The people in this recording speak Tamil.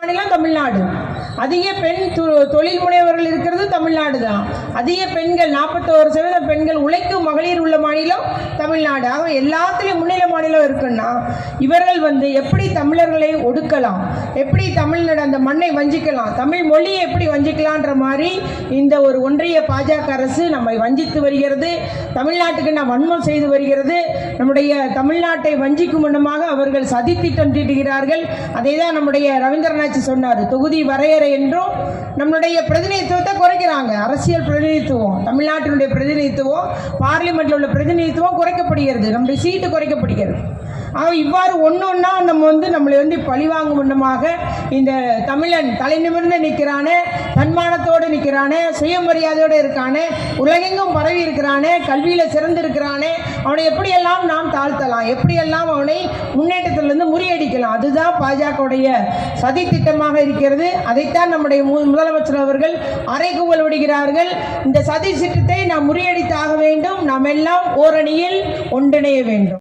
மாநிலம் தமிழ்நாடு. அதிக பெண் தொழில் முனைவர்கள் இருக்கிறது தமிழ்நாடு தான். அதிக பெண்கள் 41% பெண்கள் உழைக்கும் மகளிர் உள்ள மாநிலம் தமிழ்நாடு. ஆக எல்லாத்துலேயும் முன்னிலை மாநிலம் இருக்குன்னா இவர்கள் எப்படி தமிழர்களை ஒடுக்கலாம், எப்படி தமிழ்நாடு அந்த மண்ணை வஞ்சிக்கலாம், தமிழ் மொழியை எப்படி வஞ்சிக்கலான்ற மாதிரி இந்த ஒரு ஒன்றிய பாஜக அரசு நம்மை வஞ்சித்து வருகிறது. தமிழ்நாட்டுக்கு நாம் வன்மம் செய்து வருகிறது. நம்முடைய தமிழ்நாட்டை வஞ்சிக்கும் வண்ணமாக அவர்கள் சதி திட்டம் தீட்டுகிறார்கள். அதை தான் நம்முடைய ரவீந்திரநாத் சொன்னார். தொகுதி வரையறை என்றும் நம்முடைய பிரதிநிதித்துவத்தை குறைக்கிறாங்க. அரசியல் பிரதிநிதித்துவம், தமிழ்நாட்டினுடைய பிரதிநிதித்துவம், பார்லிமெண்ட்ல உள்ள பிரதிநிதித்துவம் குறைக்கப்படுகிறது, நம்முடைய சீட்டு குறைக்கப்படுகிறது. இவ்வாறு ஒன்னொன்னா நம்மளை பழிவாங்கும் வண்ணமாக இந்த தமிழன் தலை நிமிர்ந்து நிற்கிறானே, தன்மானத்தோடு நிற்கிறானே, சுயமரியாதையோடு இருக்கானே, உலகெங்கும் பரவி இருக்கிறானே, கல்வியில சிறந்து இருக்கிறானே, அவனை எப்படியெல்லாம் நாம் தாழ்த்தலாம், எப்படியெல்லாம் அவனை முன்னேற்றத்திலிருந்து முறியடிக்கலாம், அதுதான் பாஜகவுடைய சதி திட்டமாக இருக்கிறது. அதைத்தான் நம்முடைய முதலமைச்சர் அவர்கள் அறைகூவல் விடுகிறார்கள். இந்த சதி திட்டத்தை நாம் முறியடித்தாக வேண்டும். நாம் எல்லாம் ஓரணியில் ஒன்றிணைய வேண்டும்.